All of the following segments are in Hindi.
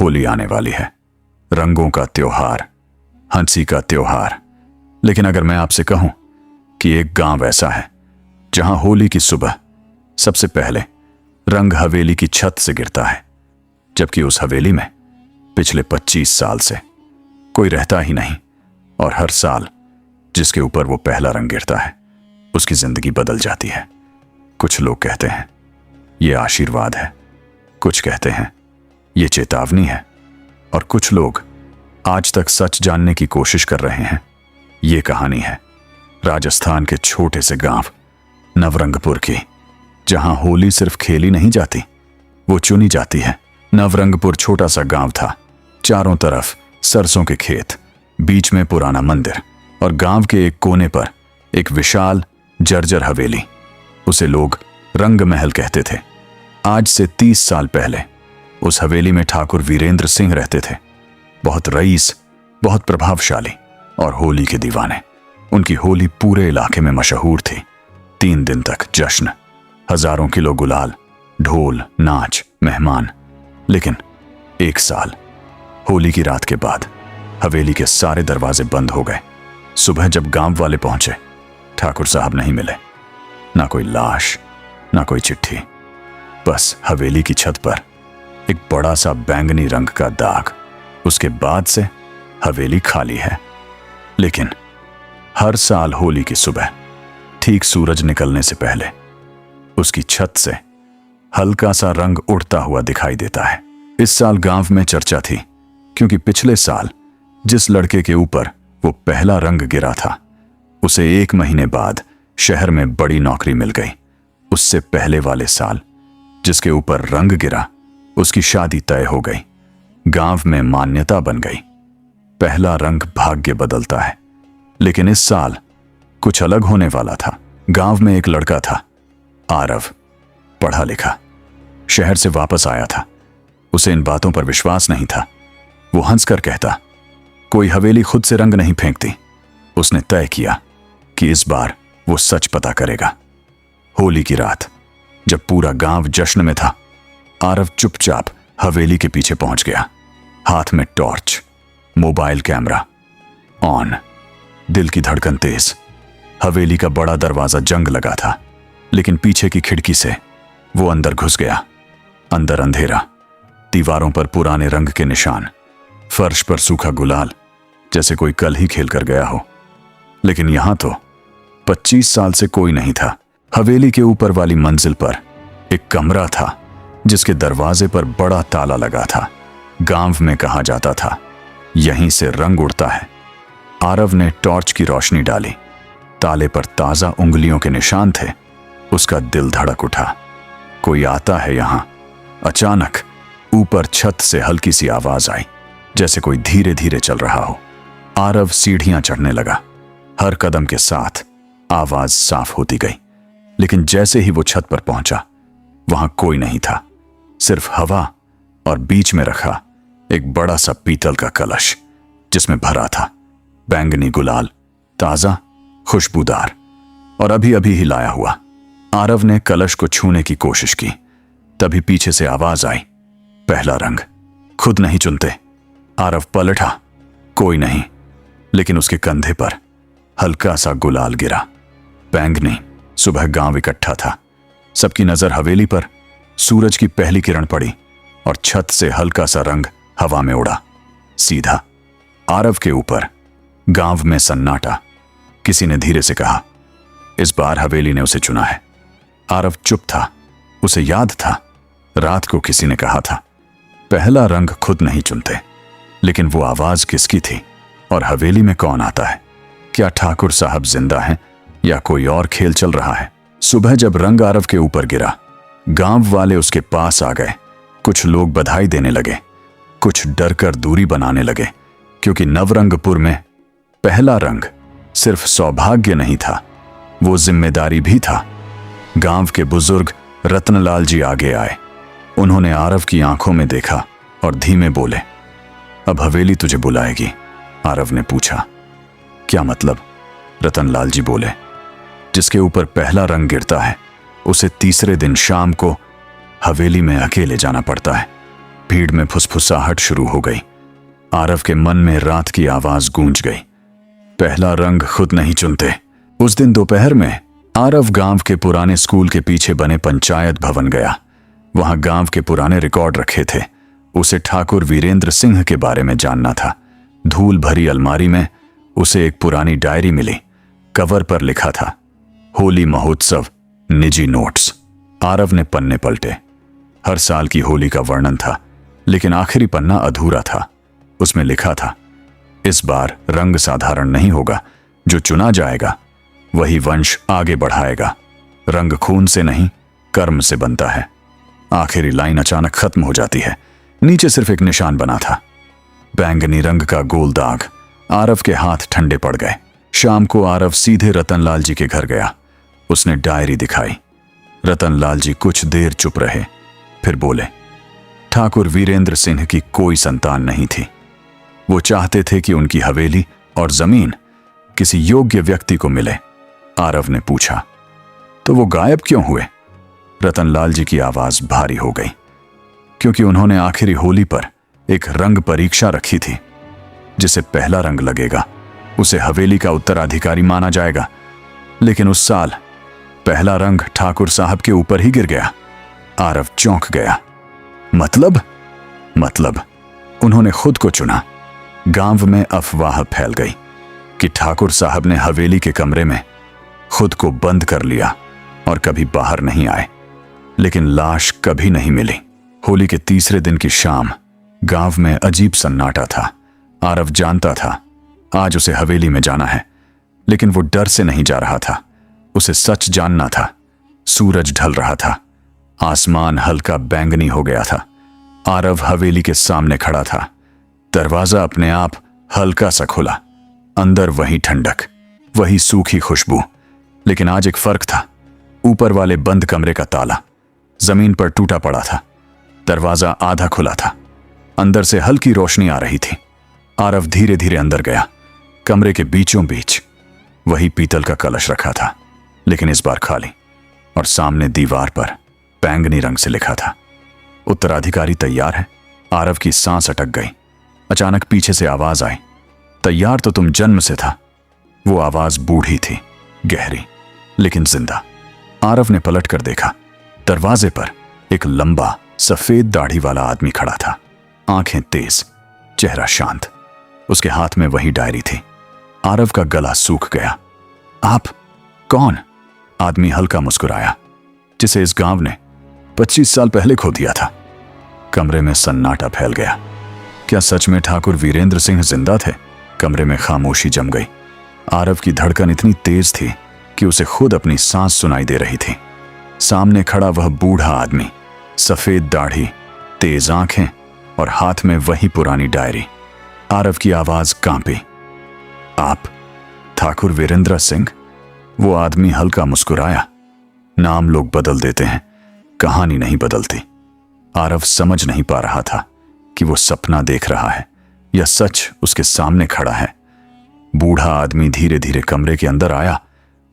होली आने वाली है, रंगों का त्योहार, हंसी का त्योहार। लेकिन अगर मैं आपसे कहूं कि एक गांव ऐसा है जहां होली की सुबह सबसे पहले रंग हवेली की छत से गिरता है, जबकि उस हवेली में पिछले 25 साल से कोई रहता ही नहीं, और हर साल जिसके ऊपर वो पहला रंग गिरता है उसकी जिंदगी बदल जाती है। कुछ लोग कहते हैं ये आशीर्वाद है, कुछ कहते हैं ये चेतावनी है, और कुछ लोग आज तक सच जानने की कोशिश कर रहे हैं। ये कहानी है राजस्थान के छोटे से गांव नवरंगपुर की, जहां होली सिर्फ खेली नहीं जाती, वो चुनी जाती है। नवरंगपुर छोटा सा गांव था, चारों तरफ सरसों के खेत, बीच में पुराना मंदिर, और गांव के एक कोने पर एक विशाल जर्जर हवेली। उसे लोग रंग महल कहते थे। आज से 30 साल पहले उस हवेली में ठाकुर वीरेंद्र सिंह रहते थे, बहुत रईस, बहुत प्रभावशाली और होली के दीवाने। उनकी होली पूरे इलाके में मशहूर थी। 3 दिन तक जश्न, हजारों किलो गुलाल, ढोल, नाच, मेहमान। लेकिन एक साल होली की रात के बाद हवेली के सारे दरवाजे बंद हो गए। सुबह जब गांव वाले पहुंचे, ठाकुर साहब नहीं मिले। ना कोई लाश, ना कोई चिट्ठी, बस हवेली की छत पर एक बड़ा सा बैंगनी रंग का दाग। उसके बाद से हवेली खाली है। लेकिन हर साल होली की सुबह ठीक सूरज निकलने से पहले उसकी छत से हल्का सा रंग उड़ता हुआ दिखाई देता है। इस साल गांव में चर्चा थी, क्योंकि पिछले साल जिस लड़के के ऊपर वो पहला रंग गिरा था, उसे 1 महीने बाद शहर में बड़ी नौकरी मिल गई। उससे पहले वाले साल जिसके ऊपर रंग गिरा, उसकी शादी तय हो गई। गांव में मान्यता बन गई, पहला रंग भाग्य बदलता है। लेकिन इस साल कुछ अलग होने वाला था। गांव में एक लड़का था, आरव, पढ़ा लिखा, शहर से वापस आया था। उसे इन बातों पर विश्वास नहीं था। वो हंसकर कहता, कोई हवेली खुद से रंग नहीं फेंकती। उसने तय किया कि इस बार वो सच पता करेगा। होली की रात जब पूरा गांव जश्न में था, आरव चुपचाप हवेली के पीछे पहुंच गया। हाथ में टॉर्च, मोबाइल कैमरा ऑन, दिल की धड़कन तेज। हवेली का बड़ा दरवाजा जंग लगा था, लेकिन पीछे की खिड़की से वो अंदर घुस गया। अंदर अंधेरा, दीवारों पर पुराने रंग के निशान, फर्श पर सूखा गुलाल, जैसे कोई कल ही खेल कर गया हो। लेकिन यहां तो 25 साल से कोई नहीं था। हवेली के ऊपर वाली मंजिल पर एक कमरा था, जिसके दरवाजे पर बड़ा ताला लगा था। गांव में कहा जाता था, यहीं से रंग उड़ता है। आरव ने टॉर्च की रोशनी डाली। ताले पर ताजा उंगलियों के निशान थे। उसका दिल धड़क उठा, कोई आता है यहां। अचानक ऊपर छत से हल्की सी आवाज आई, जैसे कोई धीरे धीरे चल रहा हो। आरव सीढ़ियां चढ़ने लगा। हर कदम के साथ आवाज साफ होती गई। लेकिन जैसे ही वो छत पर पहुंचा, वहां कोई नहीं था, सिर्फ हवा और बीच में रखा एक बड़ा सा पीतल का कलश, जिसमें भरा था बैंगनी गुलाल, ताजा, खुशबूदार और अभी अभी ही लाया हुआ। आरव ने कलश को छूने की कोशिश की। तभी पीछे से आवाज आई, पहला रंग खुद नहीं चुनते। आरव पलटा, कोई नहीं। लेकिन उसके कंधे पर हल्का सा गुलाल गिरा, बैंगनी। सुबह गांव इकट्ठा था, सबकी नजर हवेली पर। सूरज की पहली किरण पड़ी और छत से हल्का सा रंग हवा में उड़ा, सीधा आरव के ऊपर। गांव में सन्नाटा। किसी ने धीरे से कहा, इस बार हवेली ने उसे चुना है। आरव चुप था। उसे याद था, रात को किसी ने कहा था, पहला रंग खुद नहीं चुनते। लेकिन वो आवाज किसकी थी, और हवेली में कौन आता है? क्या ठाकुर साहब जिंदा हैं या कोई और खेल चल रहा है? सुबह जब रंग आरव के ऊपर गिरा, गांव वाले उसके पास आ गए। कुछ लोग बधाई देने लगे, कुछ डर कर दूरी बनाने लगे, क्योंकि नवरंगपुर में पहला रंग सिर्फ सौभाग्य नहीं था, वो जिम्मेदारी भी था। गांव के बुजुर्ग रत्नलाल जी आगे आए। उन्होंने आरव की आंखों में देखा और धीमे बोले, अब हवेली तुझे बुलाएगी। आरव ने पूछा, क्या मतलब? रतनलाल जी बोले, जिसके ऊपर पहला रंग गिरता है, उसे तीसरे दिन शाम को हवेली में अकेले जाना पड़ता है। भीड़ में फुसफुसाहट शुरू हो गई। आरव के मन में रात की आवाज गूंज गई, पहला रंग खुद नहीं चुनते। उस दिन दोपहर में आरव गांव के पुराने स्कूल के पीछे बने पंचायत भवन गया। वहां गांव के पुराने रिकॉर्ड रखे थे। उसे ठाकुर वीरेंद्र सिंह के बारे में जानना था। धूल भरी अलमारी में उसे एक पुरानी डायरी मिली। कवर पर लिखा था, होली महोत्सव, निजी नोट्स। आरव ने पन्ने पलटे। हर साल की होली का वर्णन था, लेकिन आखिरी पन्ना अधूरा था। उसमें लिखा था, इस बार रंग साधारण नहीं होगा, जो चुना जाएगा वही वंश आगे बढ़ाएगा। रंग खून से नहीं, कर्म से बनता है। आखिरी लाइन अचानक खत्म हो जाती है। नीचे सिर्फ एक निशान बना था, बैंगनी रंग का गोल दाग। आरव के हाथ ठंडे पड़ गए। शाम को आरव सीधे रतनलाल जी के घर गया। उसने डायरी दिखाई। रतनलाल जी कुछ देर चुप रहे, फिर बोले, ठाकुर वीरेंद्र सिंह की कोई संतान नहीं थी। वो चाहते थे कि उनकी हवेली और जमीन किसी योग्य व्यक्ति को मिले। आरव ने पूछा, तो वो गायब क्यों हुए? रतनलाल जी की आवाज भारी हो गई, क्योंकि उन्होंने आखिरी होली पर एक रंग परीक्षा रखी थी। जिसे पहला रंग लगेगा उसे हवेली का उत्तराधिकारी माना जाएगा। लेकिन उस साल पहला रंग ठाकुर साहब के ऊपर ही गिर गया। आरव चौंक गया। मतलब उन्होंने खुद को चुना। गांव में अफवाह फैल गई कि ठाकुर साहब ने हवेली के कमरे में खुद को बंद कर लिया और कभी बाहर नहीं आए। लेकिन लाश कभी नहीं मिली। होली के तीसरे दिन की शाम गांव में अजीब सन्नाटा था। आरव जानता था आज उसे हवेली में जाना है, लेकिन वो डर से नहीं जा रहा था। उसे सच जानना था। सूरज ढल रहा था। आसमान हल्का बैंगनी हो गया था। आरव हवेली के सामने खड़ा था। दरवाजा अपने आप हल्का सा खुला। अंदर वही ठंडक, वही सूखी खुशबू। लेकिन आज एक फर्क था। ऊपर वाले बंद कमरे का ताला जमीन पर टूटा पड़ा था। दरवाजा आधा खुला था। अंदर से हल्की रोशनी आ रही थी। आरव धीरे धीरे अंदर गया। कमरे के बीचों बीच वही पीतल का कलश रखा था, लेकिन इस बार खाली। और सामने दीवार पर बैंगनी रंग से लिखा था, उत्तराधिकारी तैयार है। आरव की सांस अटक गई। अचानक पीछे से आवाज आई, तैयार तो तुम जन्म से था। वो आवाज बूढ़ी थी, गहरी, लेकिन जिंदा। आरव ने पलट कर देखा। दरवाजे पर एक लंबा सफेद दाढ़ी वाला आदमी खड़ा था। आंखें तेज, चेहरा शांत। उसके हाथ में वही डायरी थी। आरव का गला सूख गया। आप कौन? आदमी हल्का मुस्कुराया, जिसे इस गांव ने 25 साल पहले खो दिया था। कमरे में सन्नाटा फैल गया। क्या सच में ठाकुर वीरेंद्र सिंह जिंदा थे? कमरे में खामोशी जम गई। आरव की धड़कन इतनी तेज थी कि उसे खुद अपनी सांस सुनाई दे रही थी। सामने खड़ा वह बूढ़ा आदमी, सफेद दाढ़ी, तेज आंखें और हाथ में वही पुरानी डायरी। आरव की आवाज कांपी, आप ठाकुर वीरेंद्र सिंह? वो आदमी हल्का मुस्कुराया। नाम लोग बदल देते हैं, कहानी नहीं बदलती। आरव समझ नहीं पा रहा था कि वो सपना देख रहा है या सच उसके सामने खड़ा है। बूढ़ा आदमी धीरे धीरे कमरे के अंदर आया।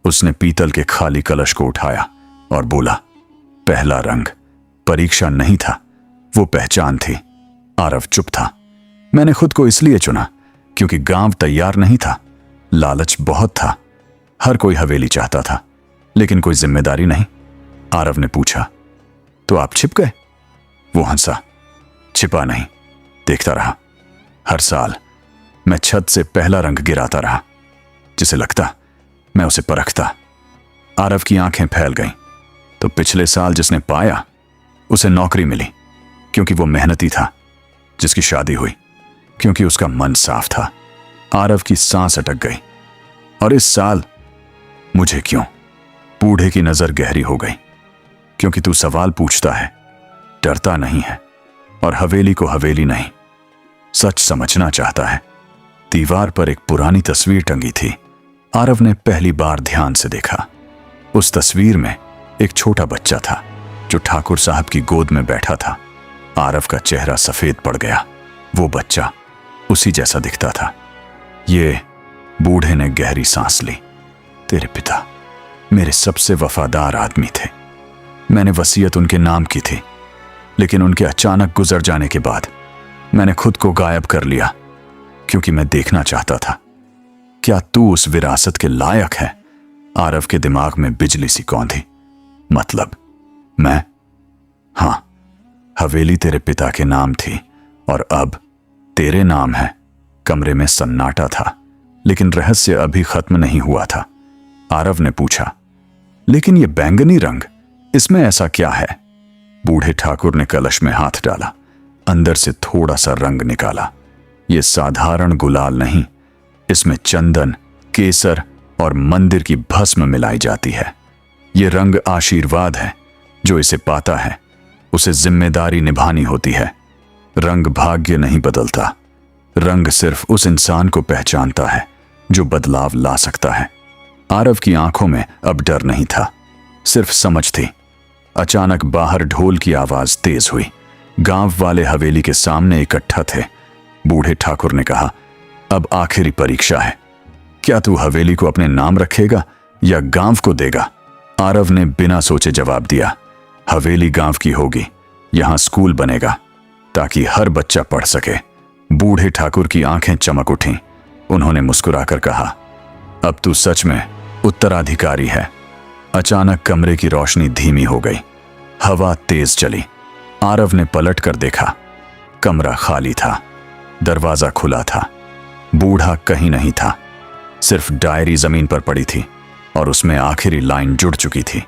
उसने पीतल के खाली कलश को उठाया और बोला, पहला रंग परीक्षा नहीं था, वो पहचान थी। आरव चुप था। मैंने खुद को इसलिए चुना क्योंकि गांव तैयार नहीं था। लालच बहुत था। हर कोई हवेली चाहता था, लेकिन कोई जिम्मेदारी नहीं। आरव ने पूछा, तो आप छिप गए? वो हंसा, छिपा नहीं, देखता रहा। हर साल मैं छत से पहला रंग गिराता रहा। जिसे लगता मैं उसे परखता। आरव की आंखें फैल गईं। तो पिछले साल जिसने पाया उसे नौकरी मिली, क्योंकि वो मेहनती था। जिसकी शादी हुई क्योंकि उसका मन साफ था। आरव की सांस अटक गई। और इस साल मुझे क्यों? बूढ़े की नजर गहरी हो गई। क्योंकि तू सवाल पूछता है, डरता नहीं है, और हवेली को हवेली नहीं, सच समझना चाहता है। दीवार पर एक पुरानी तस्वीर टंगी थी। आरव ने पहली बार ध्यान से देखा। उस तस्वीर में एक छोटा बच्चा था जो ठाकुर साहब की गोद में बैठा था। आरव का चेहरा सफेद पड़ गया। वो बच्चा उसी जैसा दिखता था। ये बूढ़े ने गहरी सांस ली। तेरे पिता मेरे सबसे वफादार आदमी थे। मैंने वसीयत उनके नाम की थी। लेकिन उनके अचानक गुजर जाने के बाद मैंने खुद को गायब कर लिया, क्योंकि मैं देखना चाहता था, क्या तू उस विरासत के लायक है? आरव के दिमाग में बिजली सी कौंधी। मतलब मैं? हां, हवेली तेरे पिता के नाम थी और अब तेरे नाम है। कमरे में सन्नाटा था, लेकिन रहस्य अभी खत्म नहीं हुआ था। आरव ने पूछा, लेकिन ये बैंगनी रंग, इसमें ऐसा क्या है? बूढ़े ठाकुर ने कलश में हाथ डाला, अंदर से थोड़ा सा रंग निकाला। ये साधारण गुलाल नहीं, इसमें चंदन, केसर और मंदिर की भस्म मिलाई जाती है। ये रंग आशीर्वाद है। जो इसे पाता है उसे जिम्मेदारी निभानी होती है। रंग भाग्य नहीं बदलता, रंग सिर्फ उस इंसान को पहचानता है जो बदलाव ला सकता है। आरव की आंखों में अब डर नहीं था, सिर्फ समझ थी। अचानक बाहर ढोल की आवाज तेज हुई। गांव वाले हवेली के सामने इकट्ठा थे। बूढ़े ठाकुर ने कहा, अब आखिरी परीक्षा है। क्या तू हवेली को अपने नाम रखेगा या गांव को देगा? आरव ने बिना सोचे जवाब दिया, हवेली गांव की होगी, यहां स्कूल बनेगा ताकि हर बच्चा पढ़ सके। बूढ़े ठाकुर की आंखें चमक उठीं। उन्होंने मुस्कुराकर कहा, अब तू सच में उत्तराधिकारी है। अचानक कमरे की रोशनी धीमी हो गई, हवा तेज चली। आरव ने पलट कर देखा, कमरा खाली था, दरवाजा खुला था, बूढ़ा कहीं नहीं था। सिर्फ डायरी जमीन पर पड़ी थी और उसमें आखिरी लाइन जुड़ चुकी थी,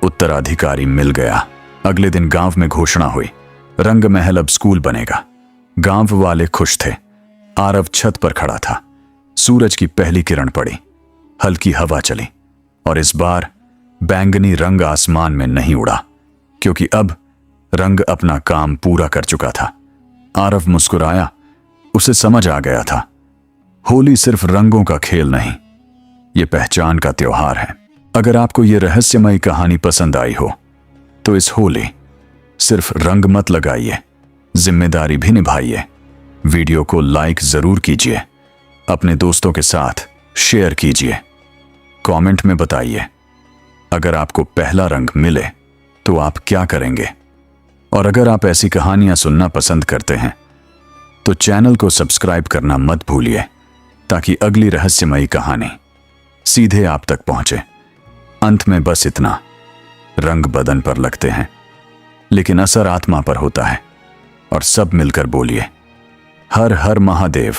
उत्तराधिकारी मिल गया। अगले दिन गांव में घोषणा हुई, रंग महल अब स्कूल बनेगा। गांव वाले खुश थे। आरव छत पर खड़ा था। सूरज की पहली किरण पड़ी, हल्की हवा चली और इस बार बैंगनी रंग आसमान में नहीं उड़ा, क्योंकि अब रंग अपना काम पूरा कर चुका था। आरव मुस्कुराया, उसे समझ आ गया था, होली सिर्फ रंगों का खेल नहीं, ये पहचान का त्योहार है। अगर आपको ये रहस्यमयी कहानी पसंद आई हो तो इस होली सिर्फ रंग मत लगाइए, जिम्मेदारी भी निभाइए। वीडियो को लाइक जरूर कीजिए, अपने दोस्तों के साथ शेयर कीजिए, कमेंट में बताइए अगर आपको पहला रंग मिले तो आप क्या करेंगे। और अगर आप ऐसी कहानियां सुनना पसंद करते हैं तो चैनल को सब्सक्राइब करना मत भूलिए, ताकि अगली रहस्यमयी कहानी सीधे आप तक पहुंचे। अंत में बस इतना, रंग बदन पर लगते हैं लेकिन असर आत्मा पर होता है। और सब मिलकर बोलिए, हर हर महादेव।